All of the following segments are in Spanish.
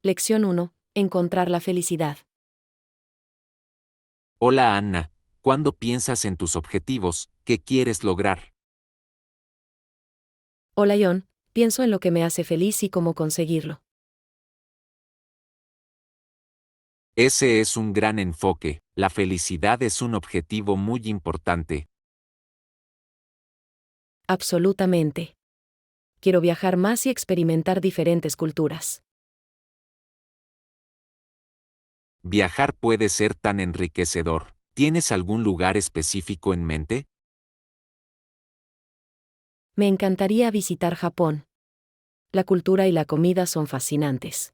Lección 1. Encontrar la felicidad. Hola Anna, ¿cuándo piensas en tus objetivos? ¿Qué quieres lograr? Hola John, pienso en lo que me hace feliz y cómo conseguirlo. Ese es un gran enfoque, la felicidad es un objetivo muy importante. Absolutamente. Quiero viajar más y experimentar diferentes culturas. Viajar puede ser tan enriquecedor. ¿Tienes algún lugar específico en mente? Me encantaría visitar Japón. La cultura y la comida son fascinantes.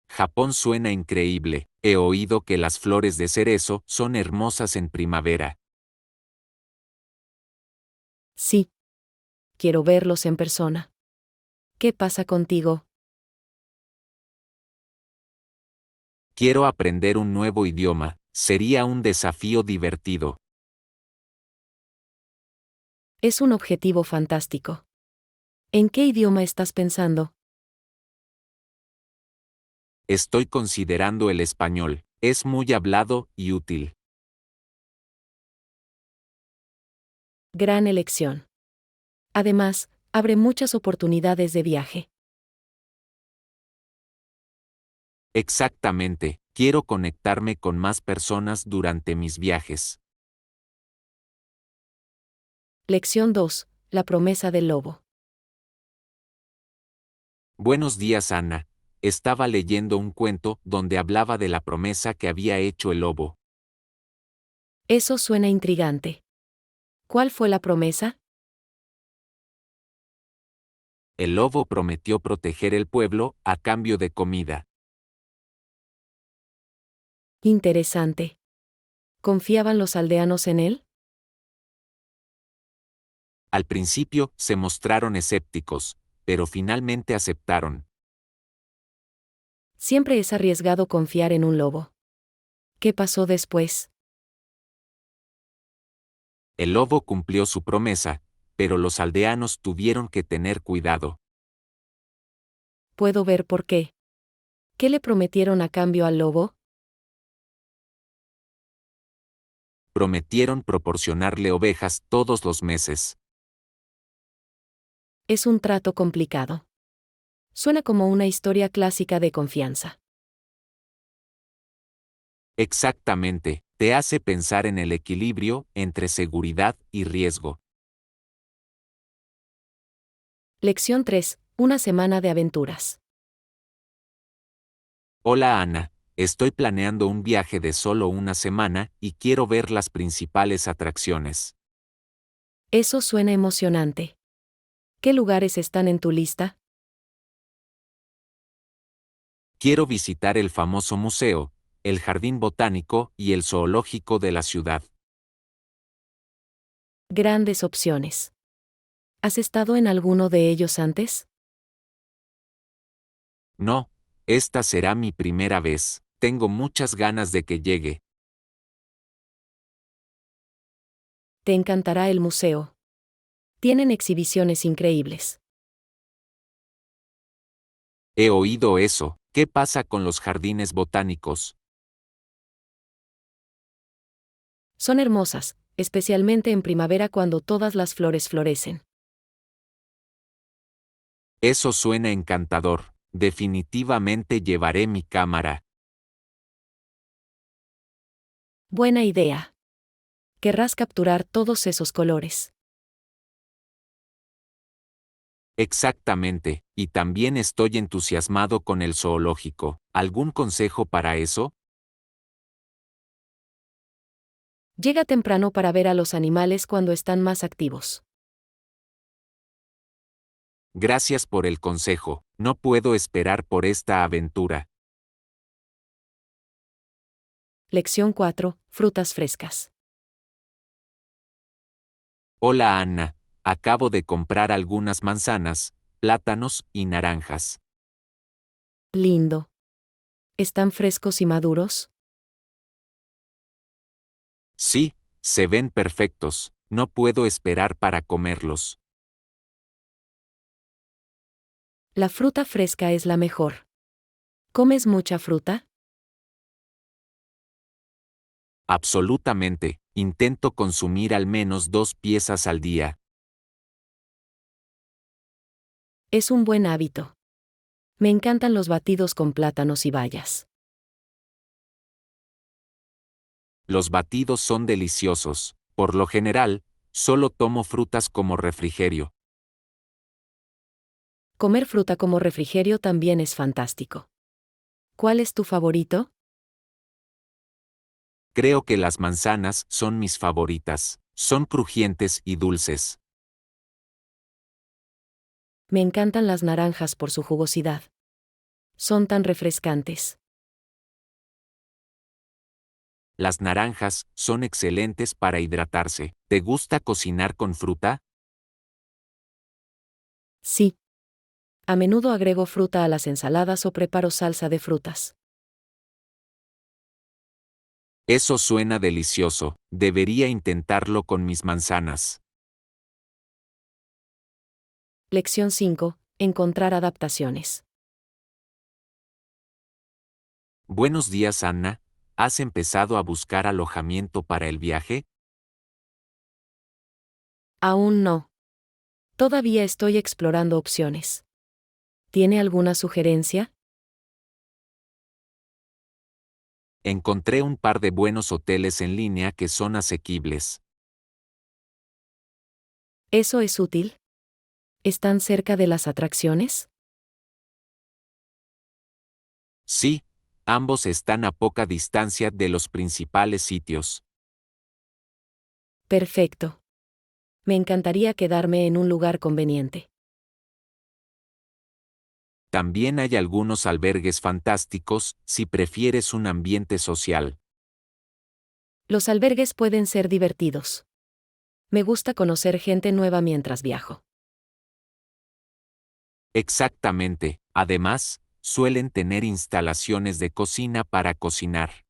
Japón suena increíble, he oído que las flores de cerezo son hermosas en primavera. Sí. Quiero verlos en persona. ¿Qué pasa contigo? Quiero aprender un nuevo idioma, sería un desafío divertido. Es un objetivo fantástico. ¿En qué idioma estás pensando? Estoy considerando el español, es muy hablado y útil. Gran elección. Además, abre muchas oportunidades de viaje. Exactamente, quiero conectarme con más personas durante mis viajes. Lección 2. La promesa del lobo. Buenos días, Ana. Estaba leyendo un cuento donde hablaba de la promesa que había hecho el lobo. Eso suena intrigante. ¿Cuál fue la promesa? El lobo prometió proteger el pueblo a cambio de comida. Interesante. ¿Confiaban los aldeanos en él? Al principio se mostraron escépticos, pero finalmente aceptaron. Siempre es arriesgado confiar en un lobo. ¿Qué pasó después? El lobo cumplió su promesa, pero los aldeanos tuvieron que tener cuidado. Puedo ver por qué. ¿Qué le prometieron a cambio al lobo? Prometieron proporcionarle ovejas todos los meses. Es un trato complicado. Suena como una historia clásica de confianza. Exactamente, te hace pensar en el equilibrio entre seguridad y riesgo. Lección 3. Una semana de aventuras. Hola Ana, estoy planeando un viaje de solo una semana y quiero ver las principales atracciones. Eso suena emocionante. ¿Qué lugares están en tu lista? Quiero visitar el famoso museo, el jardín botánico y el zoológico de la ciudad. Grandes opciones. ¿Has estado en alguno de ellos antes? No, esta será mi primera vez, tengo muchas ganas de que llegue. Te encantará el museo. Tienen exhibiciones increíbles. He oído eso, ¿qué pasa con los jardines botánicos? Son hermosas, especialmente en primavera cuando todas las flores florecen. Eso suena encantador, definitivamente llevaré mi cámara. Buena idea. Querrás capturar todos esos colores. Exactamente, y también estoy entusiasmado con el zoológico. ¿Algún consejo para eso? Llega temprano para ver a los animales cuando están más activos. Gracias por el consejo, no puedo esperar por esta aventura. Lección 4. Frutas frescas. Hola Anna, acabo de comprar algunas manzanas, plátanos y naranjas. Lindo. ¿Están frescos y maduros? Sí, se ven perfectos, no puedo esperar para comerlos. La fruta fresca es la mejor. ¿Comes mucha fruta? Absolutamente, intento consumir al menos 2 piezas al día. Es un buen hábito. Me encantan los batidos con plátanos y bayas. Los batidos son deliciosos. Por lo general, solo tomo frutas como refrigerio. Comer fruta como refrigerio también es fantástico. ¿Cuál es tu favorito? Creo que las manzanas son mis favoritas. Son crujientes y dulces. Me encantan las naranjas por su jugosidad. Son tan refrescantes. Las naranjas son excelentes para hidratarse. ¿Te gusta cocinar con fruta? Sí. A menudo agrego fruta a las ensaladas o preparo salsa de frutas. Eso suena delicioso. Debería intentarlo con mis manzanas. Lección 5. Encontrar adaptaciones. Buenos días, Anna. ¿Has empezado a buscar alojamiento para el viaje? Aún no. Todavía estoy explorando opciones. ¿Tiene alguna sugerencia? Encontré un par de buenos hoteles en línea que son asequibles. ¿Eso es útil? ¿Están cerca de las atracciones? Sí, ambos están a poca distancia de los principales sitios. Perfecto. Me encantaría quedarme en un lugar conveniente. También hay algunos albergues fantásticos si prefieres un ambiente social. Los albergues pueden ser divertidos. Me gusta conocer gente nueva mientras viajo. Exactamente. Además, suelen tener instalaciones de cocina para cocinar.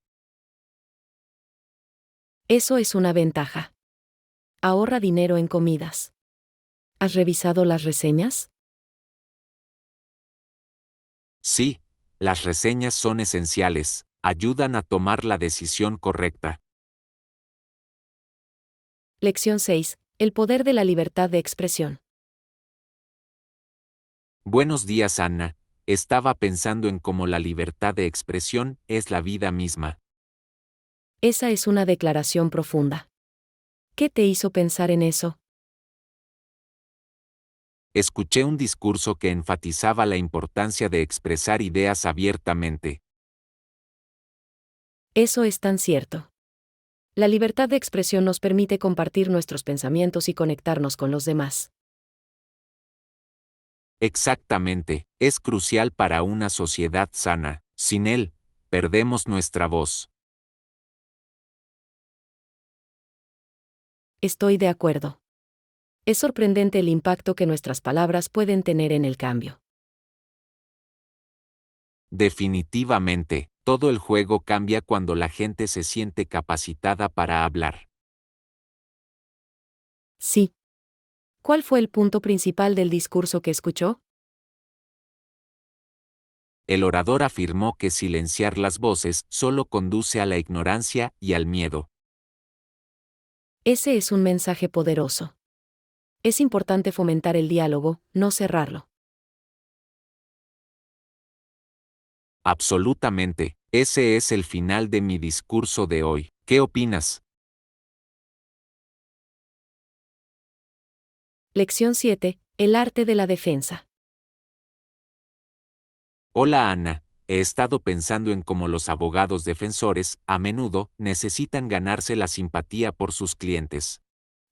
Eso es una ventaja. Ahorra dinero en comidas. ¿Has revisado las reseñas? Sí, las reseñas son esenciales, ayudan a tomar la decisión correcta. Lección 6. El poder de la libertad de expresión. Buenos días, Anna. Estaba pensando en cómo la libertad de expresión es la vida misma. Esa es una declaración profunda. ¿Qué te hizo pensar en eso? Escuché un discurso que enfatizaba la importancia de expresar ideas abiertamente. Eso es tan cierto. La libertad de expresión nos permite compartir nuestros pensamientos y conectarnos con los demás. Exactamente, es crucial para una sociedad sana. Sin él, perdemos nuestra voz. Estoy de acuerdo. Es sorprendente el impacto que nuestras palabras pueden tener en el cambio. Definitivamente, todo el juego cambia cuando la gente se siente capacitada para hablar. Sí. ¿Cuál fue el punto principal del discurso que escuchó? El orador afirmó que silenciar las voces solo conduce a la ignorancia y al miedo. Ese es un mensaje poderoso. Es importante fomentar el diálogo, no cerrarlo. Absolutamente, ese es el final de mi discurso de hoy. ¿Qué opinas? Lección 7. El arte de la defensa. Hola Ana, he estado pensando en cómo los abogados defensores, a menudo, necesitan ganarse la simpatía por sus clientes.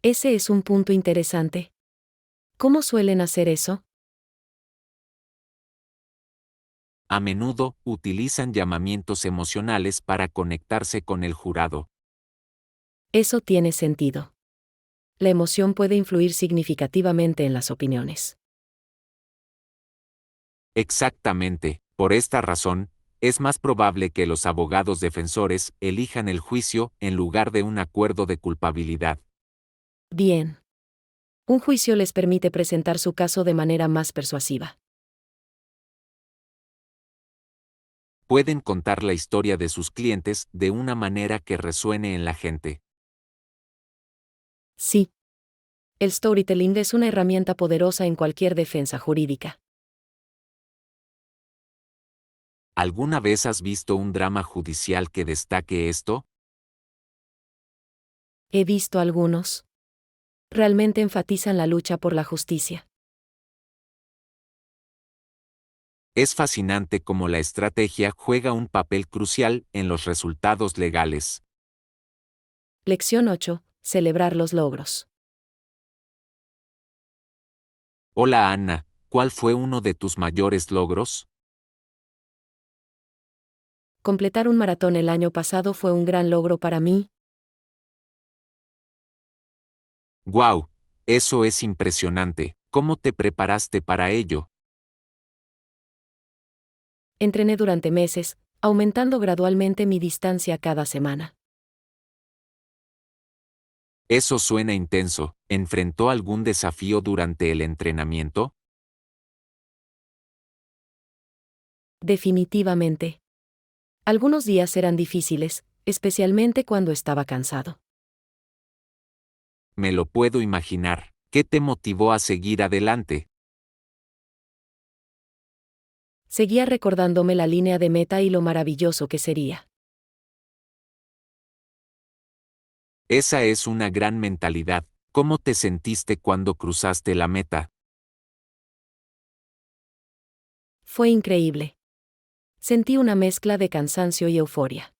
Ese es un punto interesante. ¿Cómo suelen hacer eso? A menudo, utilizan llamamientos emocionales para conectarse con el jurado. Eso tiene sentido. La emoción puede influir significativamente en las opiniones. Exactamente, por esta razón, es más probable que los abogados defensores elijan el juicio en lugar de un acuerdo de culpabilidad. Bien. Un juicio les permite presentar su caso de manera más persuasiva. Pueden contar la historia de sus clientes de una manera que resuene en la gente. Sí. El storytelling es una herramienta poderosa en cualquier defensa jurídica. ¿Alguna vez has visto un drama judicial que destaque esto? He visto algunos. Realmente enfatizan la lucha por la justicia. Es fascinante cómo la estrategia juega un papel crucial en los resultados legales. Lección 8. Celebrar los logros. Hola Ana, ¿cuál fue uno de tus mayores logros? Completar un maratón el año pasado fue un gran logro para mí. ¡Guau! Eso es impresionante. ¿Cómo te preparaste para ello? Entrené durante meses, aumentando gradualmente mi distancia cada semana. Eso suena intenso. ¿Enfrentó algún desafío durante el entrenamiento? Definitivamente. Algunos días eran difíciles, especialmente cuando estaba cansado. Me lo puedo imaginar. ¿Qué te motivó a seguir adelante? Seguía recordándome la línea de meta y lo maravilloso que sería. Esa es una gran mentalidad. ¿Cómo te sentiste cuando cruzaste la meta? Fue increíble. Sentí una mezcla de cansancio y euforia.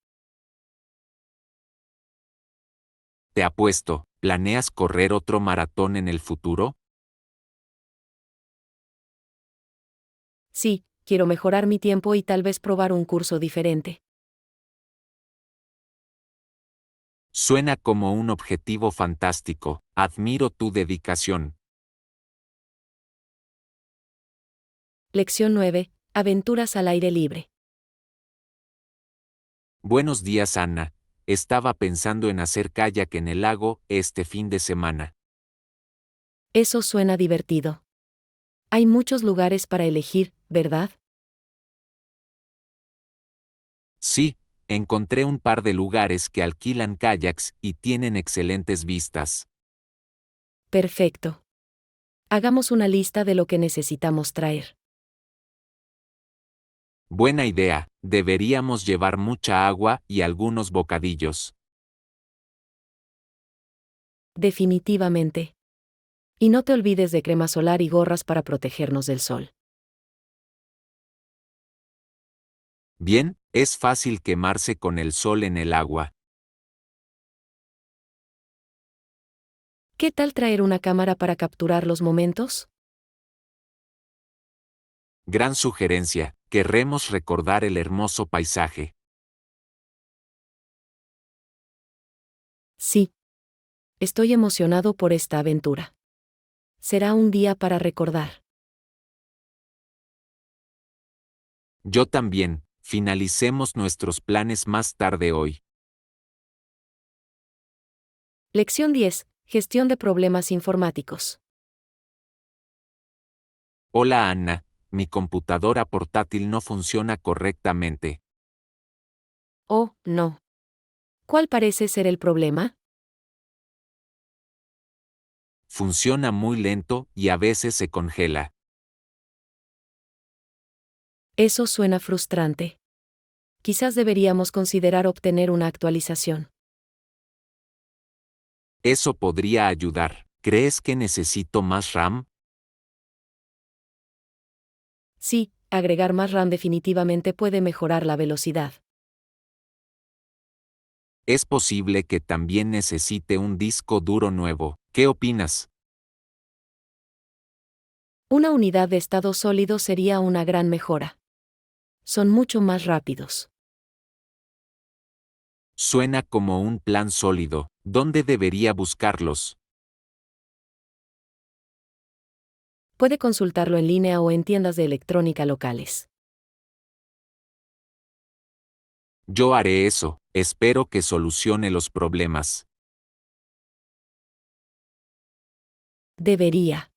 Te apuesto, ¿planeas correr otro maratón en el futuro? Sí, quiero mejorar mi tiempo y tal vez probar un curso diferente. Suena como un objetivo fantástico. Admiro tu dedicación. Lección 9. Aventuras al aire libre. Buenos días, Ana. Estaba pensando en hacer kayak en el lago este fin de semana. Eso suena divertido. Hay muchos lugares para elegir, ¿verdad? Sí, encontré un par de lugares que alquilan kayaks y tienen excelentes vistas. Perfecto. Hagamos una lista de lo que necesitamos traer. Buena idea, deberíamos llevar mucha agua y algunos bocadillos. Definitivamente. Y no te olvides de crema solar y gorras para protegernos del sol. Bien, es fácil quemarse con el sol en el agua. ¿Qué tal traer una cámara para capturar los momentos? Gran sugerencia, querremos recordar el hermoso paisaje. Sí. Estoy emocionado por esta aventura. Será un día para recordar. Yo también, finalicemos nuestros planes más tarde hoy. Lección 10. Gestión de problemas informáticos. Hola Ana, mi computadora portátil no funciona correctamente. Oh, no. ¿Cuál parece ser el problema? Funciona muy lento y a veces se congela. Eso suena frustrante. Quizás deberíamos considerar obtener una actualización. Eso podría ayudar. ¿Crees que necesito más RAM? Sí, agregar más RAM definitivamente puede mejorar la velocidad. Es posible que también necesite un disco duro nuevo. ¿Qué opinas? Una unidad de estado sólido sería una gran mejora. Son mucho más rápidos. Suena como un plan sólido. ¿Dónde debería buscarlos? Puede consultarlo en línea o en tiendas de electrónica locales. Yo haré eso. Espero que solucione los problemas. Debería.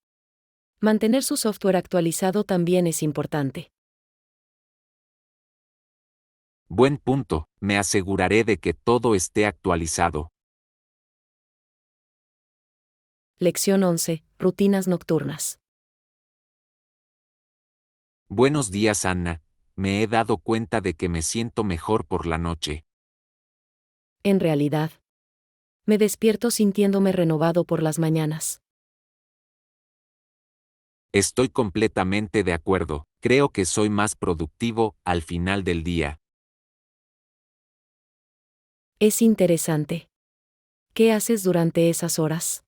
Mantener su software actualizado también es importante. Buen punto, me aseguraré de que todo esté actualizado. Lección 11. Rutinas nocturnas. Buenos días, Anna. Me he dado cuenta de que me siento mejor por la noche. En realidad, me despierto sintiéndome renovado por las mañanas. Estoy completamente de acuerdo. Creo que soy más productivo al final del día. Es interesante. ¿Qué haces durante esas horas?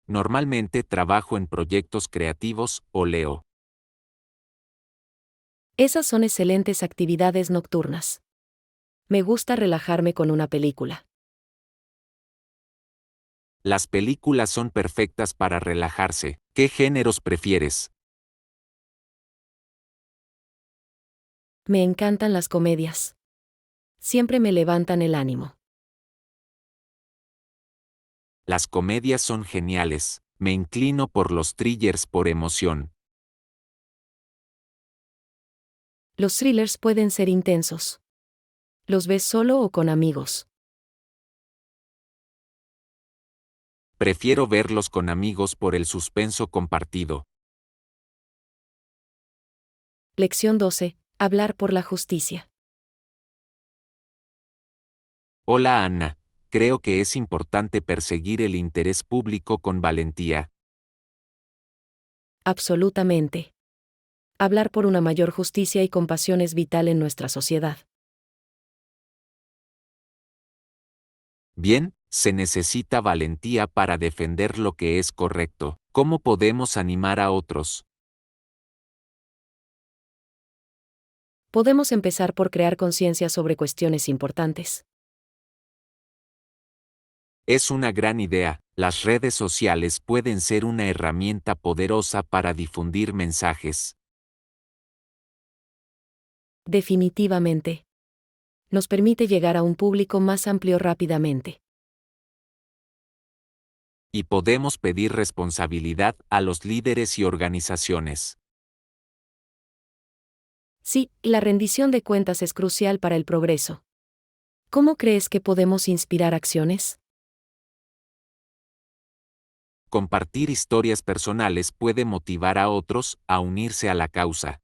Normalmente trabajo en proyectos creativos o leo. Esas son excelentes actividades nocturnas. Me gusta relajarme con una película. Las películas son perfectas para relajarse. ¿Qué géneros prefieres? Me encantan las comedias. Siempre me levantan el ánimo. Las comedias son geniales. Me inclino por los thrillers por emoción. Los thrillers pueden ser intensos. ¿Los ves solo o con amigos? Prefiero verlos con amigos por el suspenso compartido. Lección 12. Hablar por la justicia. Hola, Anna. Creo que es importante perseguir el interés público con valentía. Absolutamente. Hablar por una mayor justicia y compasión es vital en nuestra sociedad. Bien, se necesita valentía para defender lo que es correcto. ¿Cómo podemos animar a otros? Podemos empezar por crear conciencia sobre cuestiones importantes. Es una gran idea. Las redes sociales pueden ser una herramienta poderosa para difundir mensajes. Definitivamente. Nos permite llegar a un público más amplio rápidamente. Y podemos pedir responsabilidad a los líderes y organizaciones. Sí, la rendición de cuentas es crucial para el progreso. ¿Cómo crees que podemos inspirar acciones? Compartir historias personales puede motivar a otros a unirse a la causa.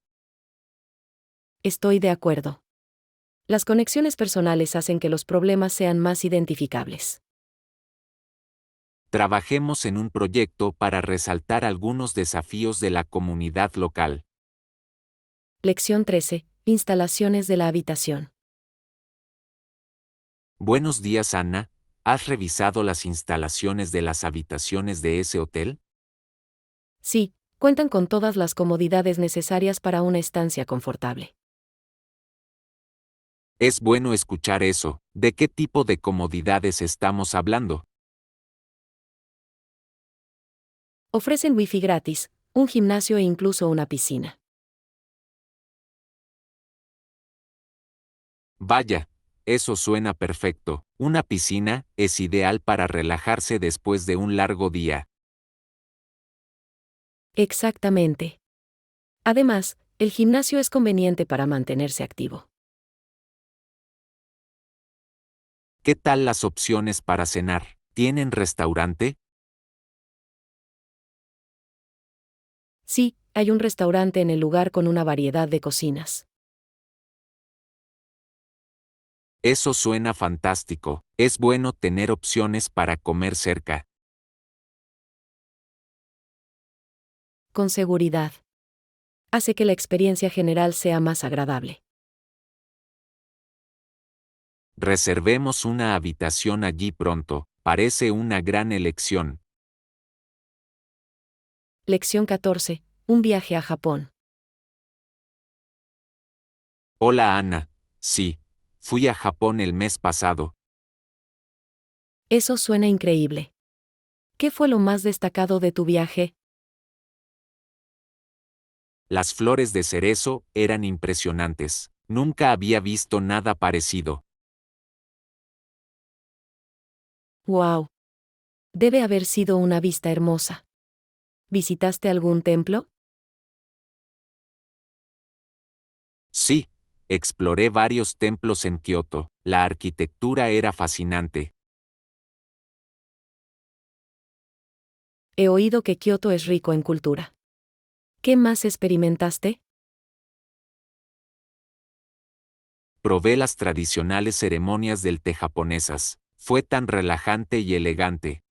Estoy de acuerdo. Las conexiones personales hacen que los problemas sean más identificables. Trabajemos en un proyecto para resaltar algunos desafíos de la comunidad local. Lección 13. Instalaciones de la habitación. Buenos días, Anna. ¿Has revisado las instalaciones de las habitaciones de ese hotel? Sí, cuentan con todas las comodidades necesarias para una estancia confortable. Es bueno escuchar eso. ¿De qué tipo de comodidades estamos hablando? Ofrecen wifi gratis, un gimnasio e incluso una piscina. Vaya, eso suena perfecto. Una piscina es ideal para relajarse después de un largo día. Exactamente. Además, el gimnasio es conveniente para mantenerse activo. ¿Qué tal las opciones para cenar? ¿Tienen restaurante? Sí, hay un restaurante en el lugar con una variedad de cocinas. Eso suena fantástico. Es bueno tener opciones para comer cerca. Con seguridad. Hace que la experiencia general sea más agradable. Reservemos una habitación allí pronto. Parece una gran elección. Lección 14. Un viaje a Japón. Hola, Ana. Sí, fui a Japón el mes pasado. Eso suena increíble. ¿Qué fue lo más destacado de tu viaje? Las flores de cerezo eran impresionantes. Nunca había visto nada parecido. ¡Wow! Debe haber sido una vista hermosa. ¿Visitaste algún templo? Exploré varios templos en Kioto. La arquitectura era fascinante. He oído que Kioto es rico en cultura. ¿Qué más experimentaste? Probé las tradicionales ceremonias del té japonesas. Fue tan relajante y elegante.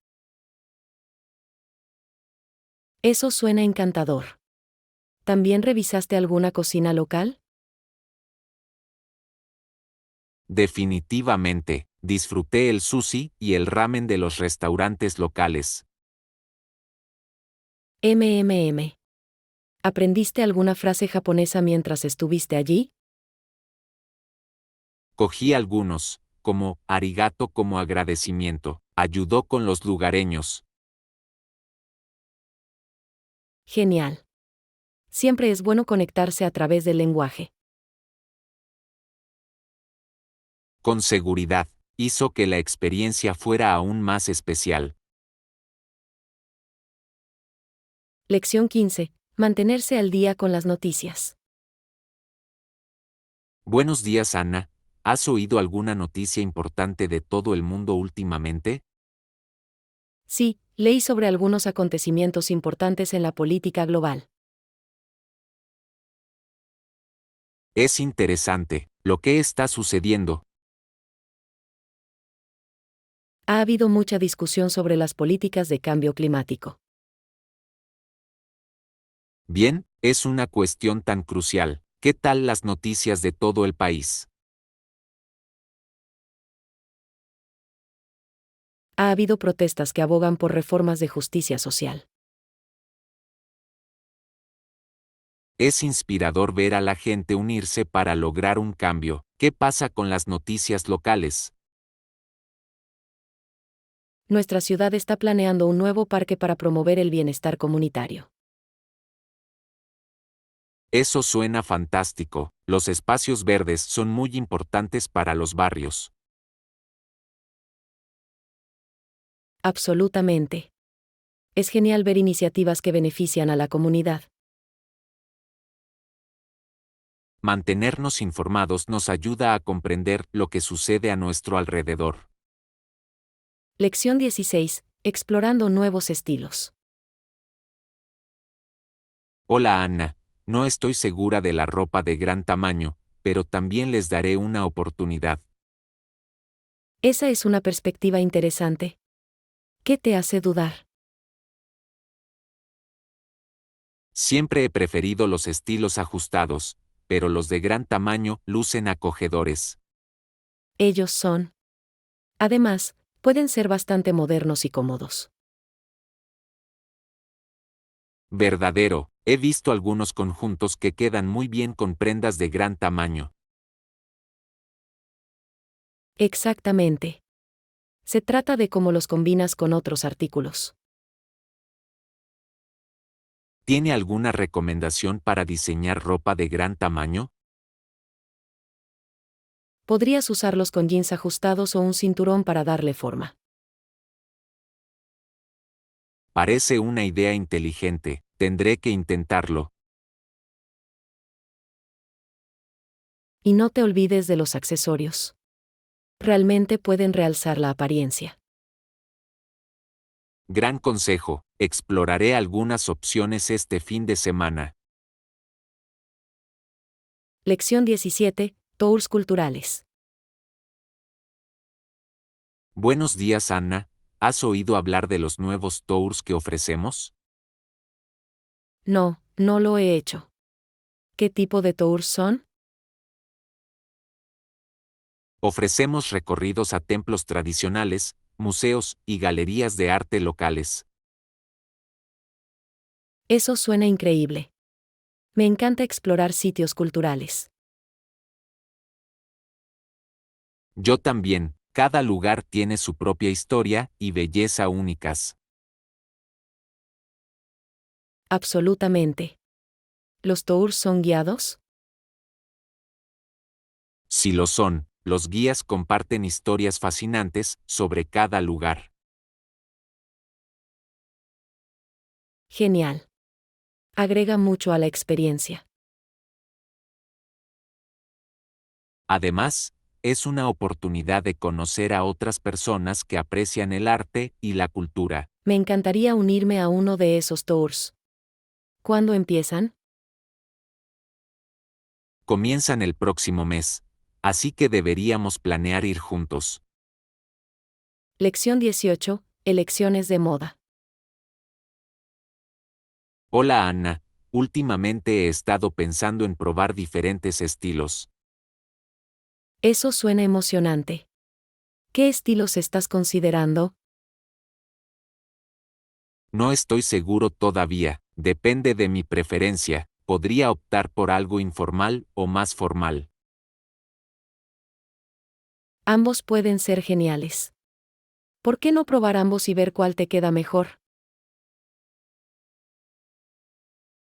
Eso suena encantador. ¿También revisaste alguna cocina local? Definitivamente, disfruté el sushi y el ramen de los restaurantes locales. MMM. ¿Aprendiste alguna frase japonesa mientras estuviste allí? Cogí algunos, como arigato como agradecimiento. Ayudó con los lugareños. Genial. Siempre es bueno conectarse a través del lenguaje. Con seguridad, hizo que la experiencia fuera aún más especial. Lección 15. Mantenerse al día con las noticias. Buenos días, Ana. ¿Has oído alguna noticia importante de todo el mundo últimamente? Sí, leí sobre algunos acontecimientos importantes en la política global. Es interesante. ¿Lo que está sucediendo? Ha habido mucha discusión sobre las políticas de cambio climático. Bien, es una cuestión tan crucial. ¿Qué tal las noticias de todo el país? Ha habido protestas que abogan por reformas de justicia social. Es inspirador ver a la gente unirse para lograr un cambio. ¿Qué pasa con las noticias locales? Nuestra ciudad está planeando un nuevo parque para promover el bienestar comunitario. Eso suena fantástico. Los espacios verdes son muy importantes para los barrios. Absolutamente. Es genial ver iniciativas que benefician a la comunidad. Mantenernos informados nos ayuda a comprender lo que sucede a nuestro alrededor. Lección 16. Explorando nuevos estilos. Hola Ana, no estoy segura de la ropa de gran tamaño, pero también les daré una oportunidad. Esa es una perspectiva interesante. ¿Qué te hace dudar? Siempre he preferido los estilos ajustados, pero los de gran tamaño lucen acogedores. Ellos son. Además, pueden ser bastante modernos y cómodos. Verdadero, he visto algunos conjuntos que quedan muy bien con prendas de gran tamaño. Exactamente. Se trata de cómo los combinas con otros artículos. ¿Tiene alguna recomendación para diseñar ropa de gran tamaño? Podrías usarlos con jeans ajustados o un cinturón para darle forma. Parece una idea inteligente, tendré que intentarlo. Y no te olvides de los accesorios. Realmente pueden realzar la apariencia. Gran consejo, exploraré algunas opciones este fin de semana. Lección 17. Tours culturales. Buenos días Anna, ¿has oído hablar de los nuevos tours que ofrecemos? No, no lo he hecho. ¿Qué tipo de tours son? Ofrecemos recorridos a templos tradicionales, museos y galerías de arte locales. Eso suena increíble. Me encanta explorar sitios culturales. Yo también, cada lugar tiene su propia historia y belleza únicas. Absolutamente. ¿Los tours son guiados? Si lo son, los guías comparten historias fascinantes sobre cada lugar. Genial. Agrega mucho a la experiencia. Además, es una oportunidad de conocer a otras personas que aprecian el arte y la cultura. Me encantaría unirme a uno de esos tours. ¿Cuándo empiezan? Comienzan el próximo mes, así que deberíamos planear ir juntos. Lección 18. Elecciones de moda. Hola Anna, últimamente he estado pensando en probar diferentes estilos. Eso suena emocionante. ¿Qué estilos estás considerando? No estoy seguro todavía, depende de mi preferencia, podría optar por algo informal o más formal. Ambos pueden ser geniales. ¿Por qué no probar ambos y ver cuál te queda mejor?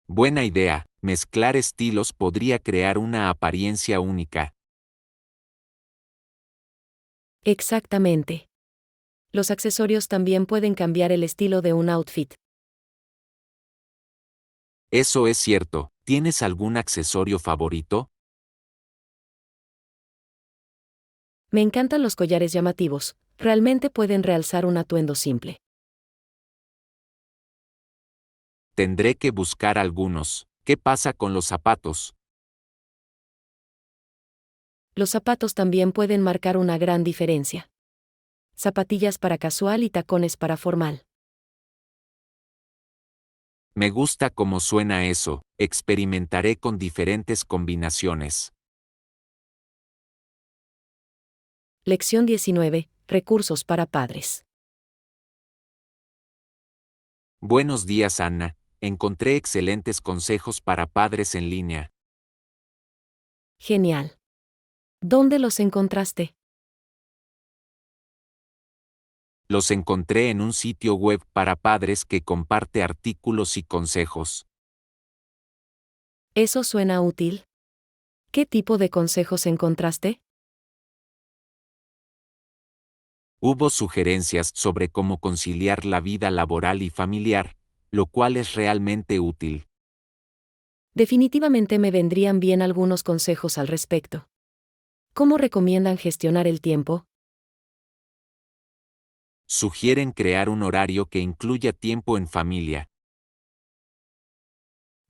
Buena idea, mezclar estilos podría crear una apariencia única. Exactamente. Los accesorios también pueden cambiar el estilo de un outfit. Eso es cierto, ¿tienes algún accesorio favorito? Me encantan los collares llamativos, realmente pueden realzar un atuendo simple. Tendré que buscar algunos. ¿Qué pasa con los zapatos? Los zapatos también pueden marcar una gran diferencia. Zapatillas para casual y tacones para formal. Me gusta cómo suena eso, experimentaré con diferentes combinaciones. Lección 19. Recursos para padres. Buenos días Anna, encontré excelentes consejos para padres en línea. Genial. ¿Dónde los encontraste? Los encontré en un sitio web para padres que comparte artículos y consejos. Eso suena útil. ¿Qué tipo de consejos encontraste? Hubo sugerencias sobre cómo conciliar la vida laboral y familiar, lo cual es realmente útil. Definitivamente me vendrían bien algunos consejos al respecto. ¿Cómo recomiendan gestionar el tiempo? Sugieren crear un horario que incluya tiempo en familia.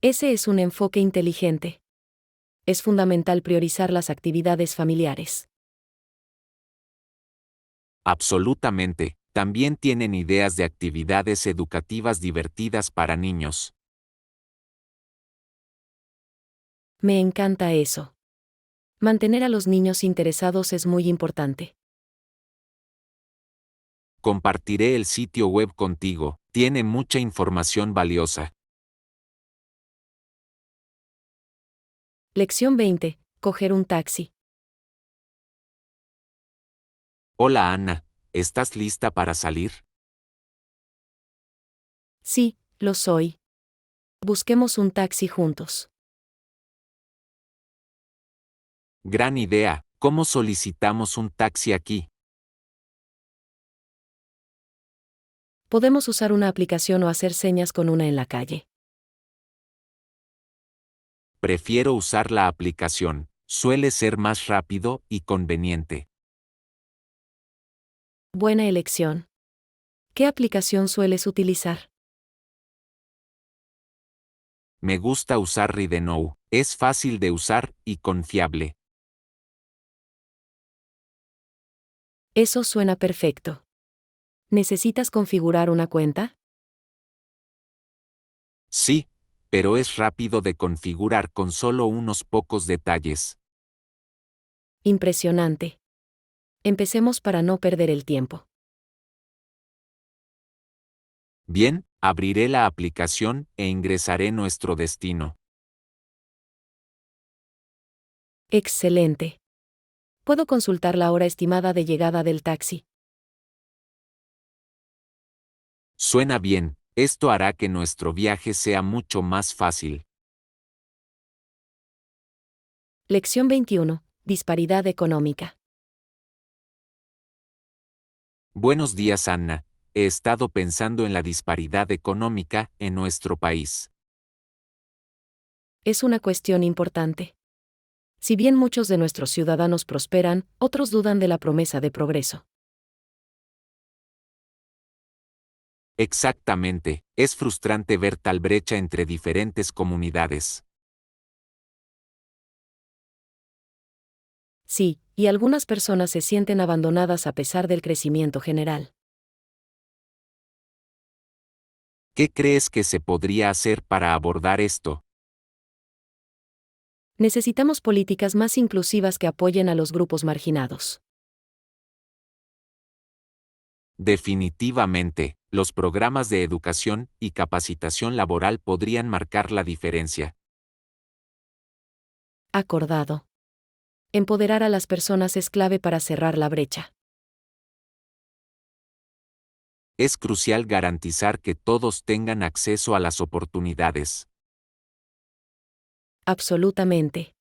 Ese es un enfoque inteligente. Es fundamental priorizar las actividades familiares. Absolutamente, también tienen ideas de actividades educativas divertidas para niños. Me encanta eso. Mantener a los niños interesados es muy importante. Compartiré el sitio web contigo, tiene mucha información valiosa. Lección 20. Coger un taxi. Hola Ana, ¿estás lista para salir? Sí, lo soy. Busquemos un taxi juntos. Gran idea, ¿cómo solicitamos un taxi aquí? Podemos usar una aplicación o hacer señas con una en la calle. Prefiero usar la aplicación, suele ser más rápido y conveniente. Buena elección. ¿Qué aplicación sueles utilizar? Me gusta usar Ridenow, es fácil de usar y confiable. Eso suena perfecto. ¿Necesitas configurar una cuenta? Sí, pero es rápido de configurar con solo unos pocos detalles. Impresionante. Empecemos para no perder el tiempo. Bien, abriré la aplicación e ingresaré nuestro destino. Excelente. Puedo consultar la hora estimada de llegada del taxi. Suena bien, esto hará que nuestro viaje sea mucho más fácil. Lección 21. Disparidad económica. Buenos días Anna, he estado pensando en la disparidad económica en nuestro país. Es una cuestión importante. Si bien muchos de nuestros ciudadanos prosperan, otros dudan de la promesa de progreso. Exactamente, es frustrante ver tal brecha entre diferentes comunidades. Sí, y algunas personas se sienten abandonadas a pesar del crecimiento general. ¿Qué crees que se podría hacer para abordar esto? Necesitamos políticas más inclusivas que apoyen a los grupos marginados. Definitivamente, los programas de educación y capacitación laboral podrían marcar la diferencia. Acordado. Empoderar a las personas es clave para cerrar la brecha. Es crucial garantizar que todos tengan acceso a las oportunidades. Absolutamente.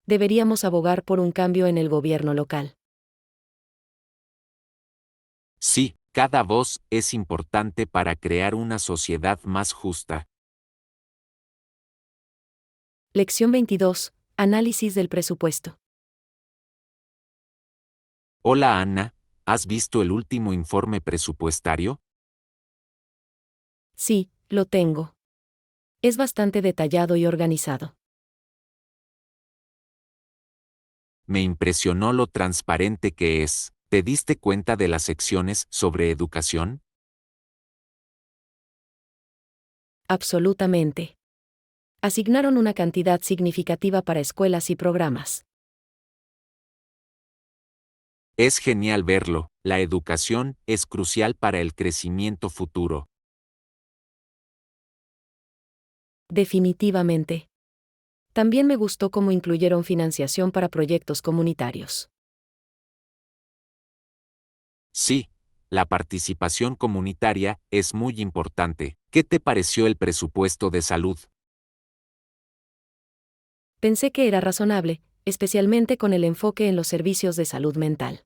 Deberíamos abogar por un cambio en el gobierno local. Sí, cada voz es importante para crear una sociedad más justa. Lección 22. Análisis del presupuesto. Hola Ana, ¿has visto el último informe presupuestario? Sí, lo tengo. Es bastante detallado y organizado. Me impresionó lo transparente que es. ¿Te diste cuenta de las secciones sobre educación? Absolutamente. Asignaron una cantidad significativa para escuelas y programas. Es genial verlo, la educación es crucial para el crecimiento futuro. Definitivamente. También me gustó cómo incluyeron financiación para proyectos comunitarios. Sí, la participación comunitaria es muy importante. ¿Qué te pareció el presupuesto de salud? Pensé que era razonable, especialmente con el enfoque en los servicios de salud mental.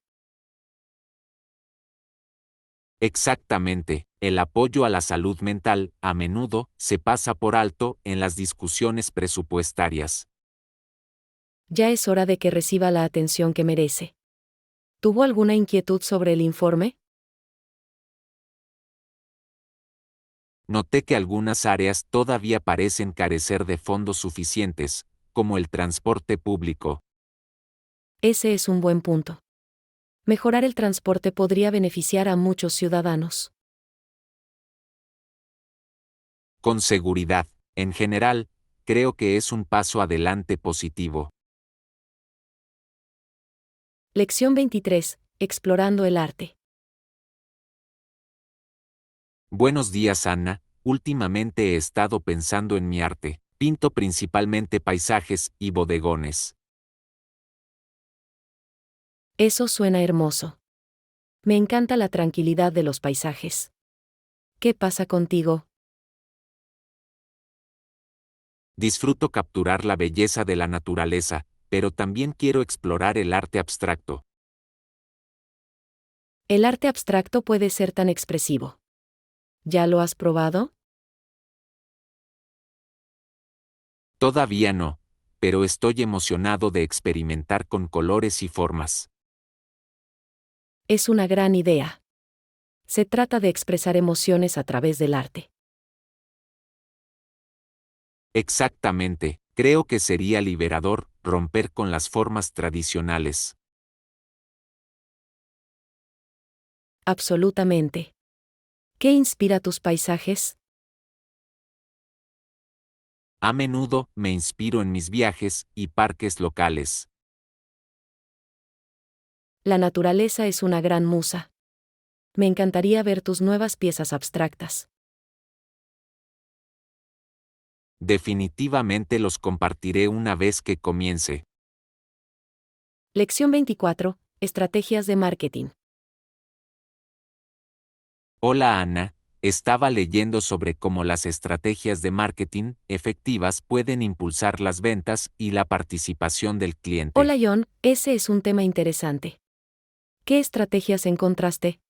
Exactamente, el apoyo a la salud mental a menudo se pasa por alto en las discusiones presupuestarias. Ya es hora de que reciba la atención que merece. ¿Tuvo alguna inquietud sobre el informe? Noté que algunas áreas todavía parecen carecer de fondos suficientes, como el transporte público. Ese es un buen punto. Mejorar el transporte podría beneficiar a muchos ciudadanos. Con seguridad, en general, creo que es un paso adelante positivo. Lección 23. Explorando el arte. Buenos días, Anna. Últimamente he estado pensando en mi arte. Pinto principalmente paisajes y bodegones. Eso suena hermoso. Me encanta la tranquilidad de los paisajes. ¿Qué pasa contigo? Disfruto capturar la belleza de la naturaleza, pero también quiero explorar el arte abstracto. El arte abstracto puede ser tan expresivo. ¿Ya lo has probado? Todavía no, pero estoy emocionado de experimentar con colores y formas. Es una gran idea. Se trata de expresar emociones a través del arte. Exactamente, creo que sería liberador romper con las formas tradicionales. Absolutamente. ¿Qué inspira tus paisajes? A menudo me inspiro en mis viajes y parques locales. La naturaleza es una gran musa. Me encantaría ver tus nuevas piezas abstractas. Definitivamente los compartiré una vez que comience. Lección 24. Estrategias de marketing. Hola Ana, estaba leyendo sobre cómo las estrategias de marketing efectivas pueden impulsar las ventas y la participación del cliente. Hola John, ese es un tema interesante. ¿Qué estrategias encontraste?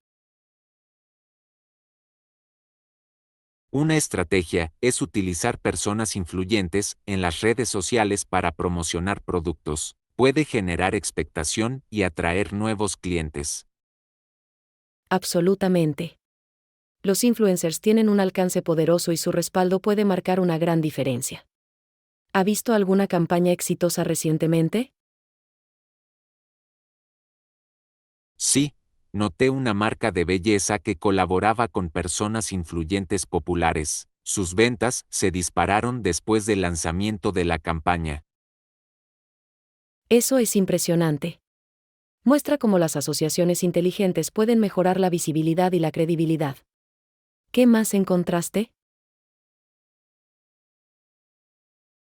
Una estrategia es utilizar personas influyentes en las redes sociales para promocionar productos. Puede generar expectación y atraer nuevos clientes. Absolutamente. Los influencers tienen un alcance poderoso y su respaldo puede marcar una gran diferencia. ¿Ha visto alguna campaña exitosa recientemente? Sí, noté una marca de belleza que colaboraba con personas influyentes populares. Sus ventas se dispararon después del lanzamiento de la campaña. Eso es impresionante. Muestra cómo las asociaciones inteligentes pueden mejorar la visibilidad y la credibilidad. ¿Qué más encontraste?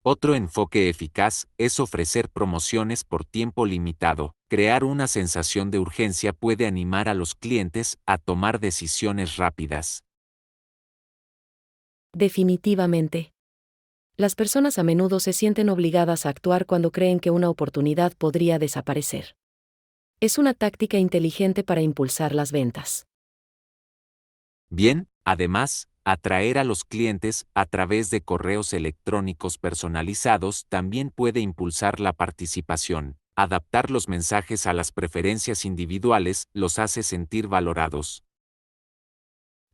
Otro enfoque eficaz es ofrecer promociones por tiempo limitado. Crear una sensación de urgencia puede animar a los clientes a tomar decisiones rápidas. Definitivamente. Las personas a menudo se sienten obligadas a actuar cuando creen que una oportunidad podría desaparecer. Es una táctica inteligente para impulsar las ventas. Bien, además, atraer a los clientes a través de correos electrónicos personalizados también puede impulsar la participación. Adaptar los mensajes a las preferencias individuales los hace sentir valorados.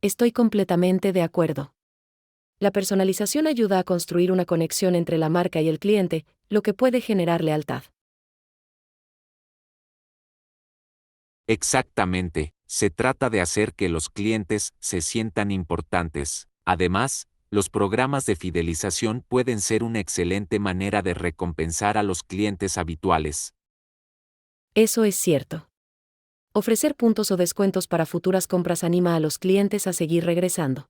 Estoy completamente de acuerdo. La personalización ayuda a construir una conexión entre la marca y el cliente, lo que puede generar lealtad. Exactamente, se trata de hacer que los clientes se sientan importantes. Además, los programas de fidelización pueden ser una excelente manera de recompensar a los clientes habituales. Eso es cierto. Ofrecer puntos o descuentos para futuras compras anima a los clientes a seguir regresando.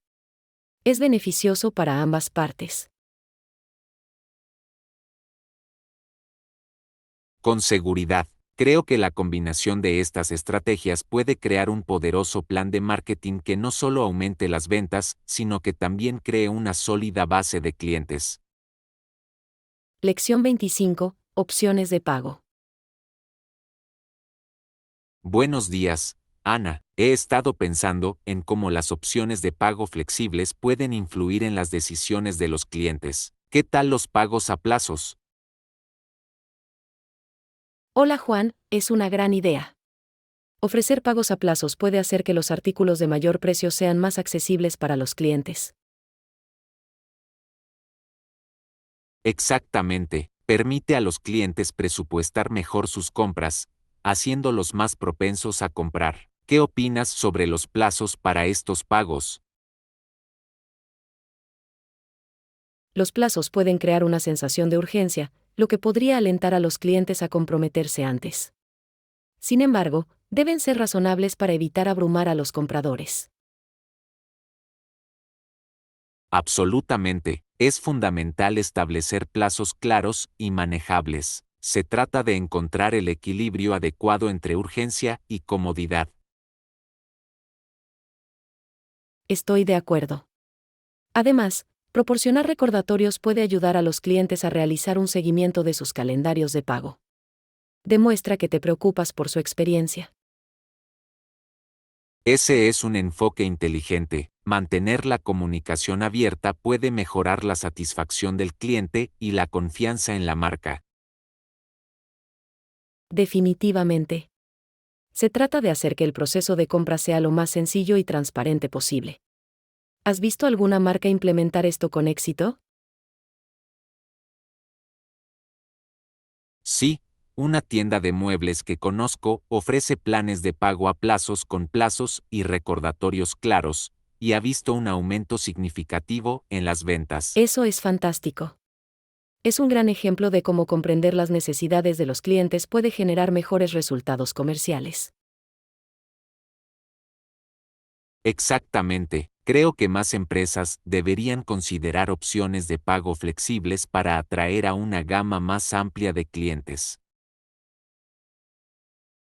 Es beneficioso para ambas partes. Con seguridad, creo que la combinación de estas estrategias puede crear un poderoso plan de marketing que no solo aumente las ventas, sino que también cree una sólida base de clientes. Lección 25. Opciones de pago. Buenos días, Ana. He estado pensando en cómo las opciones de pago flexibles pueden influir en las decisiones de los clientes. ¿Qué tal los pagos a plazos? Hola Juan, es una gran idea. Ofrecer pagos a plazos puede hacer que los artículos de mayor precio sean más accesibles para los clientes. Exactamente, permite a los clientes presupuestar mejor sus compras, haciéndolos más propensos a comprar. ¿Qué opinas sobre los plazos para estos pagos? Los plazos pueden crear una sensación de urgencia, lo que podría alentar a los clientes a comprometerse antes. Sin embargo, deben ser razonables para evitar abrumar a los compradores. Absolutamente, es fundamental establecer plazos claros y manejables. Se trata de encontrar el equilibrio adecuado entre urgencia y comodidad. Estoy de acuerdo. Además, proporcionar recordatorios puede ayudar a los clientes a realizar un seguimiento de sus calendarios de pago. Demuestra que te preocupas por su experiencia. Ese es un enfoque inteligente. Mantener la comunicación abierta puede mejorar la satisfacción del cliente y la confianza en la marca. Definitivamente. Se trata de hacer que el proceso de compra sea lo más sencillo y transparente posible. ¿Has visto alguna marca implementar esto con éxito? Sí, una tienda de muebles que conozco ofrece planes de pago a plazos con plazos y recordatorios claros, y ha visto un aumento significativo en las ventas. Eso es fantástico. Es un gran ejemplo de cómo comprender las necesidades de los clientes puede generar mejores resultados comerciales. Exactamente, creo que más empresas deberían considerar opciones de pago flexibles para atraer a una gama más amplia de clientes.